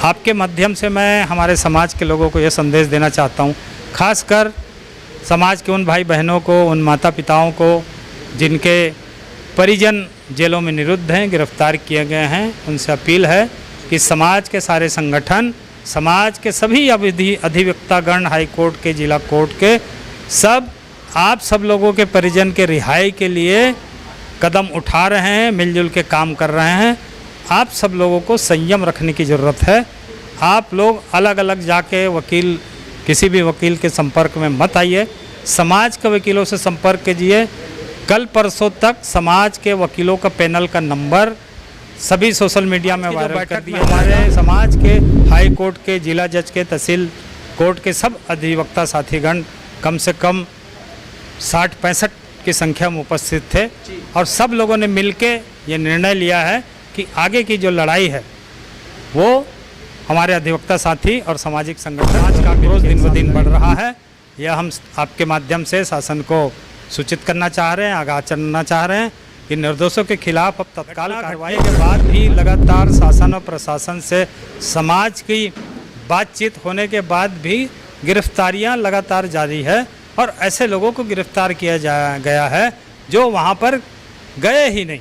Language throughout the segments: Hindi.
आपके माध्यम से मैं हमारे समाज के लोगों को ये संदेश देना चाहता हूँ, खासकर समाज के उन भाई बहनों को, उन माता पिताओं को जिनके परिजन जेलों में निरुद्ध हैं, गिरफ्तार किए गए हैं। उनसे अपील है कि समाज के सारे संगठन, समाज के सभी अधिवक्तागण, हाई कोर्ट के, जिला कोर्ट के, सब आप सब लोगों के परिजन के रिहाई के लिए कदम उठा रहे हैं, मिलजुल के काम कर रहे हैं। आप सब लोगों को संयम रखने की ज़रूरत है। आप लोग अलग अलग जाके किसी भी वकील के संपर्क में मत आइए, समाज के वकीलों से संपर्क कीजिए। कल परसों तक समाज के वकीलों का पैनल का नंबर सभी सोशल मीडिया में वायरल कर दिया। हमारे समाज के हाई कोर्ट के, जिला जज के, तहसील कोर्ट के सब अधिवक्ता साथीगण कम से कम 60-65 की संख्या में उपस्थित थे और सब लोगों ने मिलके ये निर्णय लिया है कि आगे की जो लड़ाई है वो हमारे अधिवक्ता साथी और सामाजिक संगठन का क्रोध दिन ब दिन बढ़ रहा है। यह हम आपके माध्यम से शासन को सूचित करना चाह रहे हैं, आगाह करना चाह रहे हैं कि निर्दोषों के खिलाफ अब तत्काल कार्रवाई के बाद भी लगातार शासन और प्रशासन से समाज की बातचीत होने के बाद भी गिरफ्तारियां लगातार जारी है और ऐसे लोगों को गिरफ्तार किया गया है जो वहां पर गए ही नहीं।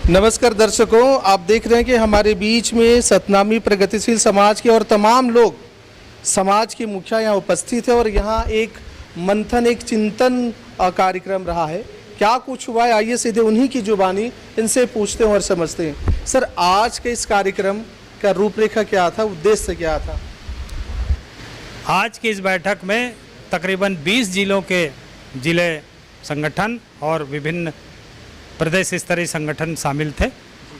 नमस्कार दर्शकों, आप देख रहे हैं कि हमारे बीच में सतनामी प्रगतिशील समाज के और तमाम लोग, समाज के मुखिया यहाँ उपस्थित है और यहाँ एक मंथन, एक चिंतन कार्यक्रम रहा है। क्या कुछ हुआ है, आइए सीधे उन्हीं की जुबानी इनसे पूछते हैं और समझते हैं। सर, आज के इस कार्यक्रम का रूपरेखा क्या था, उद्देश्य क्या था? आज की इस बैठक में तकरीबन 20 जिलों के जिले संगठन और विभिन्न प्रदेश स्तरीय संगठन शामिल थे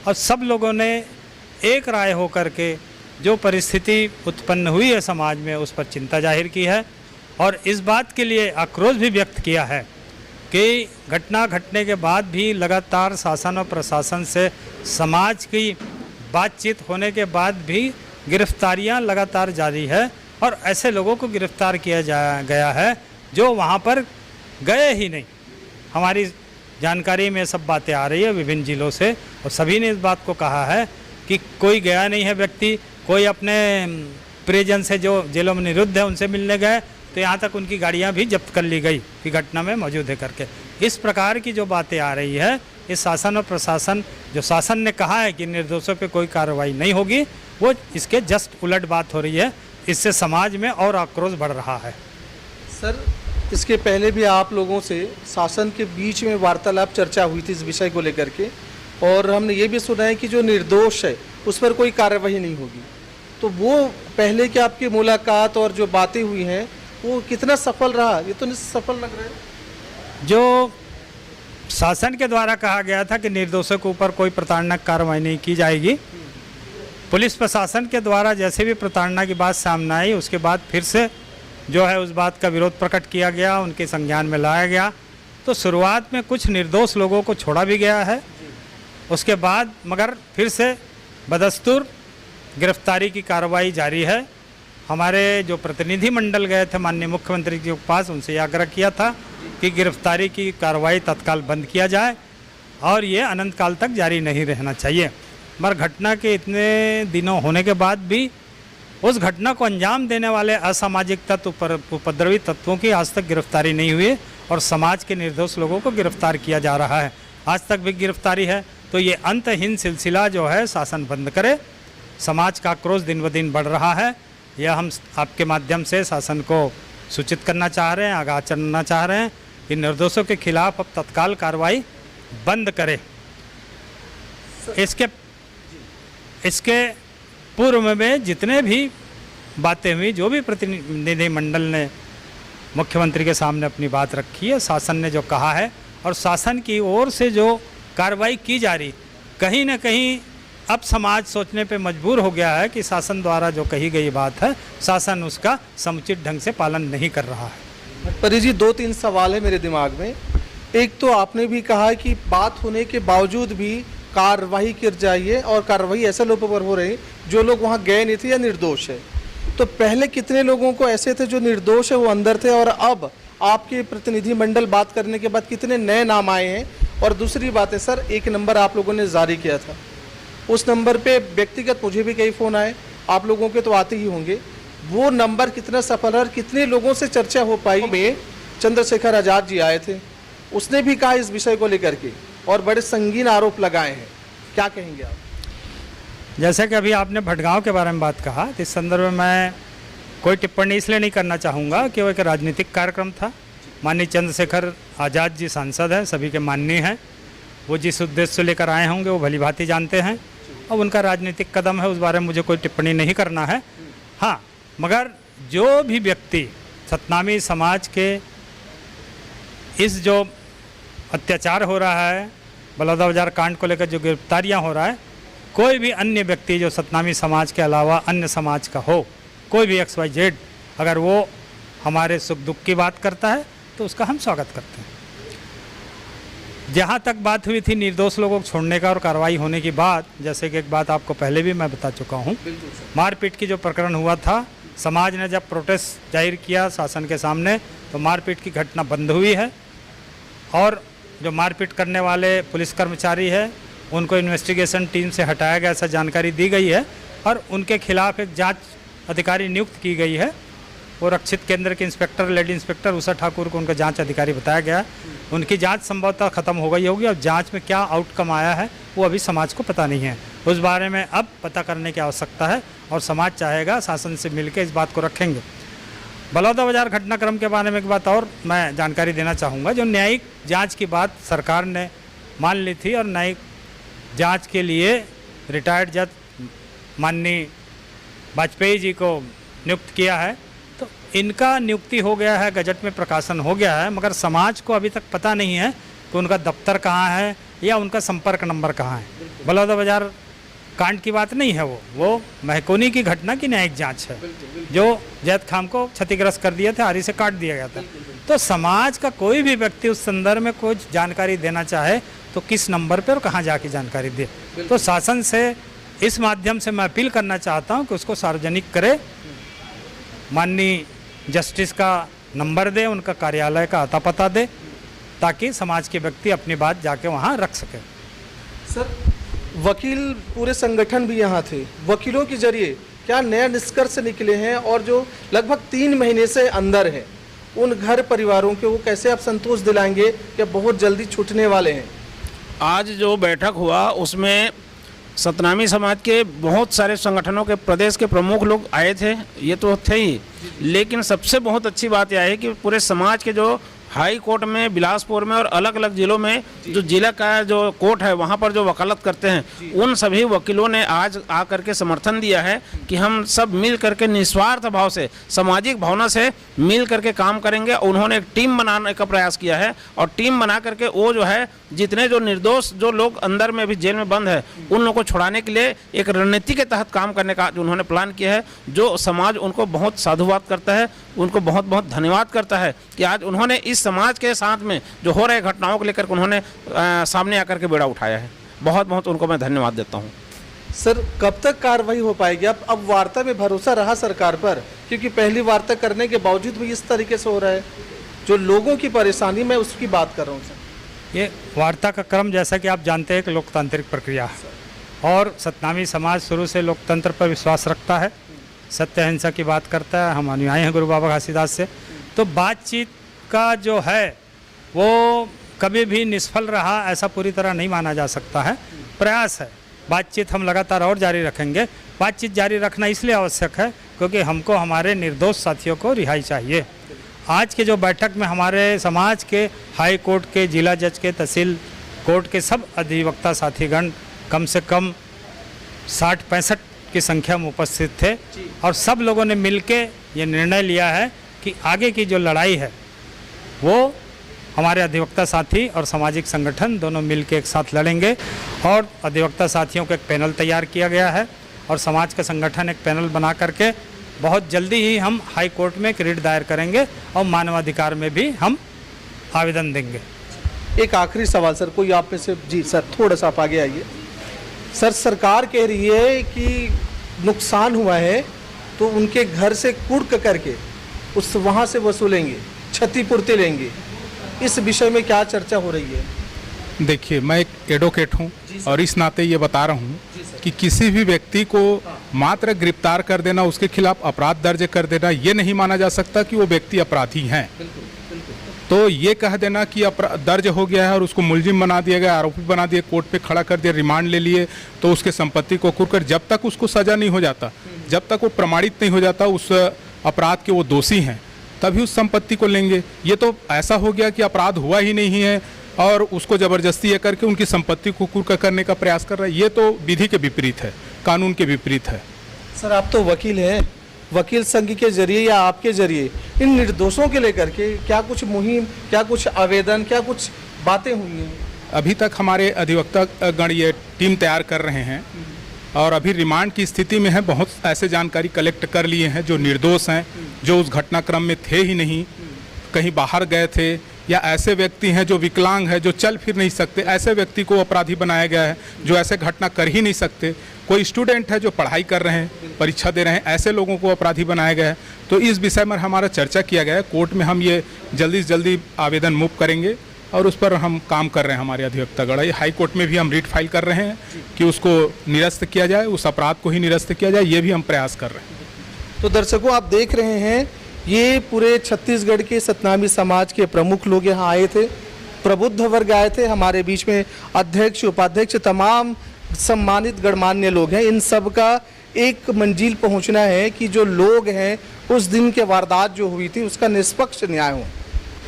और सब लोगों ने एक राय होकर के जो परिस्थिति उत्पन्न हुई है समाज में उस पर चिंता जाहिर की है और इस बात के लिए आक्रोश भी व्यक्त किया है कि घटना घटने के बाद भी लगातार शासन और प्रशासन से समाज की बातचीत होने के बाद भी गिरफ्तारियां लगातार जारी है और ऐसे लोगों को गिरफ्तार किया गया है जो वहां पर गए ही नहीं। हमारी जानकारी में सब बातें आ रही है विभिन्न जिलों से और सभी ने इस बात को कहा है कि कोई गया नहीं है व्यक्ति, कोई अपने परिजन से जो जेलों में निरुद्ध है उनसे मिलने गए तो यहाँ तक उनकी गाड़ियाँ भी जब्त कर ली गई कि घटना में मौजूद है करके। इस प्रकार की जो बातें आ रही है, इस शासन और प्रशासन, जो शासन ने कहा है कि निर्दोषों पे कोई कार्रवाई नहीं होगी, वो इसके जस्ट उलट बात हो रही है। इससे समाज में और आक्रोश बढ़ रहा है। सर, इसके पहले भी आप लोगों से शासन के बीच में वार्तालाप, चर्चा हुई थी इस विषय को लेकर के और हमने ये भी सुना है कि जो निर्दोष है उस पर कोई कार्रवाई नहीं होगी। तो वो पहले की आपकी मुलाकात और जो बातें हुई हैं वो कितना सफल रहा? ये तो निसफल लग रहा है। जो शासन के द्वारा कहा गया था कि निर्दोषों के ऊपर कोई प्रताड़ना कार्रवाई नहीं की जाएगी, पुलिस प्रशासन के द्वारा जैसे भी प्रताड़ना की बात सामने आई उसके बाद फिर से जो है उस बात का विरोध प्रकट किया गया, उनके संज्ञान में लाया गया। तो शुरुआत में कुछ निर्दोष लोगों को छोड़ा भी गया है, उसके बाद मगर फिर से बदस्तूर गिरफ्तारी की कार्रवाई जारी है। हमारे जो प्रतिनिधि मंडल गए थे माननीय मुख्यमंत्री के पास, उनसे आग्रह किया था कि गिरफ्तारी की कार्रवाई तत्काल बंद किया जाए और ये अनंत काल तक जारी नहीं रहना चाहिए। मगर घटना के इतने दिनों होने के बाद भी उस घटना को अंजाम देने वाले असामाजिक तत्व, उपद्रवी तत्वों की आज तक गिरफ्तारी नहीं हुई और समाज के निर्दोष लोगों को गिरफ्तार किया जा रहा है। आज तक भी गिरफ्तारी है। तो ये अंतहीन सिलसिला जो है शासन बंद करे। समाज का आक्रोश दिन ब दिन बढ़ रहा है। यह हम आपके माध्यम से शासन को सूचित करना चाह रहे हैं, आगाह करना चाह रहे हैं कि निर्दोषों के खिलाफ अब तत्काल कार्रवाई बंद करे। इसके पूर्व में जितने भी बातें हुई, जो भी प्रतिनिधि मंडल ने मुख्यमंत्री के सामने अपनी बात रखी है, शासन ने जो कहा है और शासन की ओर से जो कार्रवाई की जा रही, कहीं ना कहीं अब समाज सोचने पे मजबूर हो गया है कि शासन द्वारा जो कही गई बात है, शासन उसका समुचित ढंग से पालन नहीं कर रहा है। परी जी, 2-3 सवाल है मेरे दिमाग में। एक तो आपने भी कहा कि बात होने के बावजूद भी कार्रवाई की जाइए और कार्रवाई ऐसे लोगों पर हो रही जो लोग वहाँ गए नहीं थे या निर्दोष है। तो पहले कितने लोगों को ऐसे थे जो निर्दोष है वो अंदर थे और अब आपके प्रतिनिधि मंडल बात करने के बाद कितने नए नाम आए हैं? और दूसरी बात है सर, एक नंबर आप लोगों ने जारी किया था, उस नंबर पे व्यक्तिगत मुझे भी कई फ़ोन आए, आप लोगों के तो आते ही होंगे। वो नंबर कितना सफल है और कितने लोगों से चर्चा हो पाई? में चंद्रशेखर आज़ाद जी आए थे, उसने भी कहा इस विषय को लेकर के और बड़े संगीन आरोप लगाए हैं, क्या कहेंगे आप? जैसे कि अभी आपने भटगांव के बारे में बात कहा, तो इस संदर्भ में मैं कोई टिप्पणी इसलिए नहीं करना चाहूँगा कि वो एक राजनीतिक कार्यक्रम था। माननीय चंद्रशेखर आज़ाद जी सांसद हैं, सभी के माननीय हैं, वो जिस उद्देश्य से लेकर आए होंगे वो भली भांति जानते हैं। अब उनका राजनीतिक कदम है, उस बारे में मुझे कोई टिप्पणी नहीं करना है। हाँ, मगर जो भी व्यक्ति सतनामी समाज के इस जो अत्याचार हो रहा है, बलौदाबाजार कांड को लेकर जो गिरफ्तारियां हो रहा है, कोई भी अन्य व्यक्ति जो सतनामी समाज के अलावा अन्य समाज का हो, कोई भी XYZ, अगर वो हमारे सुख दुख की बात करता है तो उसका हम स्वागत करते हैं। जहाँ तक बात हुई थी निर्दोष लोगों को छोड़ने का और कार्रवाई होने की बात, जैसे कि एक बात आपको पहले भी मैं बता चुका हूँ, मारपीट की जो प्रकरण हुआ था, समाज ने जब प्रोटेस्ट जाहिर किया शासन के सामने तो मारपीट की घटना बंद हुई है और जो मारपीट करने वाले पुलिस कर्मचारी है उनको इन्वेस्टिगेशन टीम से हटाया गया, ऐसा जानकारी दी गई है और उनके खिलाफ एक जांच अधिकारी नियुक्त की गई है। वो रक्षित केंद्र के inspector, lady inspector Usha Thakur को उनका जांच अधिकारी बताया गया है। उनकी जांच संभवतः ख़त्म हो गई होगी और जांच में क्या आउटकम आया है वो अभी समाज को पता नहीं है। उस बारे में अब पता करने की आवश्यकता है और समाज चाहेगा शासन से मिलकर इस बात को रखेंगे। बलौदाबाजार घटनाक्रम के बारे में एक बात और मैं जानकारी देना चाहूँगा। जो न्यायिक जाँच की बात सरकार ने मान ली थी और न्यायिक जाँच के लिए रिटायर्ड जज माननीय वाजपेयी जी को नियुक्त किया है, तो इनका नियुक्ति हो गया है, गजट में प्रकाशन हो गया है, मगर समाज को अभी तक पता नहीं है कि उनका दफ्तर कहाँ है या उनका संपर्क नंबर कहाँ है। बलौदाबाजार कांड की बात नहीं है, वो महकोनी की घटना की न्यायिक जांच है जो जैद खान को क्षतिग्रस्त कर दिया था, आरी से काट दिया गया था। तो समाज का कोई भी व्यक्ति उस संदर्भ में कोई जानकारी देना चाहे तो किस नंबर पर और कहाँ जाके जानकारी दे। तो शासन से इस माध्यम से मैं अपील करना चाहता हूँ कि उसको सार्वजनिक करे, माननीय जस्टिस का नंबर दे, उनका कार्यालय का आता पता दे, ताकि समाज के व्यक्ति अपनी बात जाके वहाँ रख सके। सर, वकील पूरे संगठन भी यहाँ थे, वकीलों के जरिए क्या नया निष्कर्ष निकले हैं और जो लगभग 3 महीने से अंदर हैं उन घर परिवारों के वो कैसे आप संतोष दिलाएंगे कि बहुत जल्दी छूटने वाले हैं? आज जो बैठक हुआ उसमें सतनामी समाज के बहुत सारे संगठनों के प्रदेश के प्रमुख लोग आए थे, ये तो थे ही, लेकिन सबसे बहुत अच्छी बात यह है कि पूरे समाज के जो हाई कोर्ट में, बिलासपुर में और अलग अलग ज़िलों में जो जिला का जो कोर्ट है वहाँ पर जो वकालत करते हैं उन सभी वकीलों ने आज आकर के समर्थन दिया है कि हम सब मिल करके निस्वार्थ भाव से, सामाजिक भावना से मिल करके काम करेंगे। उन्होंने एक टीम बनाने का प्रयास किया है और टीम बना करके वो जो है जितने जो निर्दोष जो लोग अंदर में भी जेल में बंद है उन लोगों को छुड़ाने के लिए एक रणनीति के तहत काम करने का जो उन्होंने प्लान किया है, जो समाज उनको बहुत साधुवाद करता है, उनको बहुत बहुत धन्यवाद करता है कि आज उन्होंने इस समाज के साथ में जो हो रहे घटनाओं को लेकर उन्होंने सामने आकर के बेड़ा उठाया है। बहुत बहुत उनको मैं धन्यवाद देता हूँ। सर, कब तक कार्रवाई हो पाएगी? अब वार्ता में भरोसा रहा सरकार पर, क्योंकि पहली वार्ता करने के बावजूद भी इस तरीके से हो रहा है, जो लोगों की परेशानी, मैं उसकी बात कर रहा हूँ सर। ये वार्ता का क्रम जैसा कि आप जानते हैं कि लोकतांत्रिक प्रक्रिया है और सतनामी समाज शुरू से लोकतंत्र पर विश्वास रखता है, सत्य अहिंसा की बात करता है। हम अनुयायी हैं गुरु बाबा घासीदास से। तो बातचीत का जो है वो कभी भी निष्फल रहा ऐसा पूरी तरह नहीं माना जा सकता है। प्रयास है, बातचीत हम लगातार और जारी रखेंगे। बातचीत जारी रखना इसलिए आवश्यक है क्योंकि हमको हमारे निर्दोष साथियों को रिहाई चाहिए। आज के जो बैठक में हमारे समाज के हाई कोर्ट के, जिला जज के, तहसील कोर्ट के सब अधिवक्ता साथीगण कम से कम 60-65 की संख्या में उपस्थित थे और सब लोगों ने मिलके ये निर्णय लिया है कि आगे की जो लड़ाई है वो हमारे अधिवक्ता साथी और सामाजिक संगठन दोनों मिलके एक साथ लड़ेंगे। और अधिवक्ता साथियों को एक पैनल तैयार किया गया है और समाज का संगठन एक पैनल बना करके बहुत जल्दी ही हम हाई कोर्ट में एक रिट दायर करेंगे और मानवाधिकार में भी हम आवेदन देंगे। एक आखिरी सवाल सर, कोई आप में से? जी सर, थोड़ा सा आप आगे आइए। सर, सरकार कह रही है कि नुकसान हुआ है तो उनके घर से कुड़क करके उस वहाँ से वसूलेंगे, क्षतिपूर्ति लेंगे। इस विषय में क्या चर्चा हो रही है? देखिए, मैं एक एडवोकेट हूँ और इस नाते ये बता रहा हूँ कि किसी भी व्यक्ति को मात्र गिरफ्तार कर देना, उसके खिलाफ अपराध दर्ज कर देना, ये नहीं माना जा सकता कि वो व्यक्ति अपराधी हैं। तो ये कह देना कि अपराध दर्ज हो गया है और उसको मुलजिम बना दिया गया, आरोपी बना दिया, कोर्ट पे खड़ा कर दिया, रिमांड ले लिए, तो उसके संपत्ति को कुरकर जब तक उसको सजा नहीं हो जाता, जब तक वो प्रमाणित नहीं हो जाता उस अपराध के वो दोषी हैं, तभी उस संपत्ति को लेंगे। ये तो ऐसा हो गया कि अपराध हुआ ही नहीं है और उसको ज़बरदस्ती ये करके उनकी संपत्ति को कुरकर करने का प्रयास कर रहा है। ये तो विधि के विपरीत है, कानून के विपरीत है। सर, आप तो वकील हैं, वकील संघ के जरिए या आपके जरिए इन निर्दोषों के लेकर के क्या कुछ मुहिम, क्या कुछ आवेदन, क्या कुछ बातें हुई हैं? अभी तक हमारे अधिवक्ता गण ये टीम तैयार कर रहे हैं और अभी रिमांड की स्थिति में है। बहुत ऐसे जानकारी कलेक्ट कर लिए हैं जो निर्दोष हैं, जो उस घटनाक्रम में थे ही नहीं, कहीं बाहर गए थे, या ऐसे व्यक्ति हैं जो विकलांग है, जो चल फिर नहीं सकते, ऐसे व्यक्ति को अपराधी बनाया गया है जो ऐसे घटना कर ही नहीं सकते। कोई स्टूडेंट है जो पढ़ाई कर रहे हैं, परीक्षा दे रहे हैं, ऐसे लोगों को अपराधी बनाया गया है। तो इस विषय में हमारा चर्चा किया गया है। कोर्ट में हम ये जल्दी से जल्दी आवेदन मूव करेंगे और उस पर हम काम कर रहे हैं। हमारे अधिवक्तागण हाई कोर्ट में भी हम रिट फाइल कर रहे हैं कि उसको निरस्त किया जाए, उस अपराध को ही निरस्त किया जाए, ये भी हम प्रयास कर रहे हैं। तो दर्शकों, आप देख रहे हैं ये पूरे छत्तीसगढ़ के सतनामी समाज के प्रमुख लोग यहाँ आए थे, प्रबुद्ध वर्ग आए थे। हमारे बीच में अध्यक्ष, उपाध्यक्ष, तमाम सम्मानित गणमान्य लोग हैं। इन सब का एक मंजिल पहुँचना है कि जो लोग हैं उस दिन के वारदात जो हुई थी उसका निष्पक्ष न्याय हो।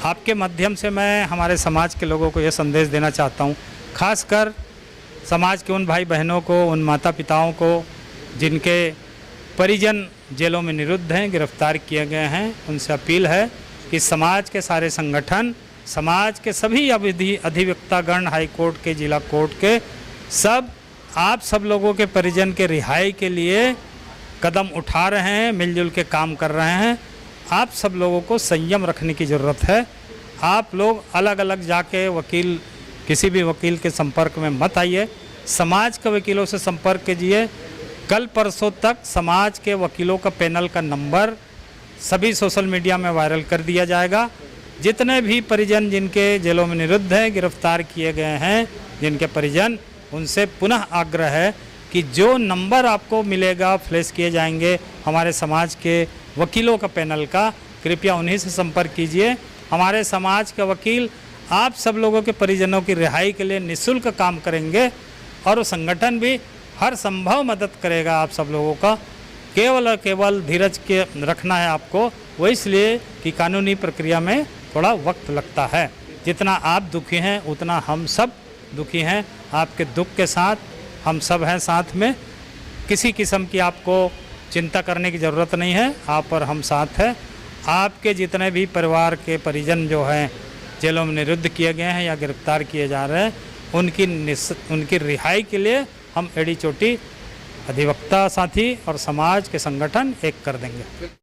आपके माध्यम से मैं हमारे समाज के लोगों को ये संदेश देना चाहता हूँ, खासकर समाज के उन भाई बहनों को, उन माता पिताओं को जिनके परिजन जेलों में निरुद्ध हैं, गिरफ्तार किए गए हैं। उनसे अपील है कि समाज के सारे संगठन, समाज के सभी अधिवक्तागण, हाई कोर्ट के, जिला कोर्ट के, सब आप सब लोगों के परिजन के रिहाई के लिए कदम उठा रहे हैं, मिलजुल के काम कर रहे हैं। आप सब लोगों को संयम रखने की ज़रूरत है। आप लोग अलग अलग जाके वकील, किसी भी वकील के संपर्क में मत आइए, समाज के वकीलों से संपर्क कीजिए। कल परसों तक समाज के वकीलों का पैनल का नंबर सभी सोशल मीडिया में वायरल कर दिया जाएगा। जितने भी परिजन जिनके जेलों में निरुद्ध हैं, गिरफ्तार किए गए हैं, जिनके परिजन, उनसे पुनः आग्रह है कि जो नंबर आपको मिलेगा, फ्लैश किए जाएंगे हमारे समाज के वकीलों का पैनल का, कृपया उन्हीं से संपर्क कीजिए। हमारे समाज के वकील आप सब लोगों के परिजनों की रिहाई के लिए निःशुल्क काम करेंगे और वो संगठन भी हर संभव मदद करेगा आप सब लोगों का। केवल और केवल धीरज के रखना है आपको, वो इसलिए कि कानूनी प्रक्रिया में थोड़ा वक्त लगता है। जितना आप दुखी हैं उतना हम सब दुखी हैं। आपके दुख के साथ हम सब हैं साथ में। किसी किस्म की आपको चिंता करने की ज़रूरत नहीं है, आप और हम साथ हैं। आपके जितने भी परिवार के परिजन जो हैं जेलों में निरुद्ध किए गए हैं या गिरफ्तार किए जा रहे हैं, उनकी रिहाई के लिए हम एड़ी चोटी अधिवक्ता साथी और समाज के संगठन एक कर देंगे।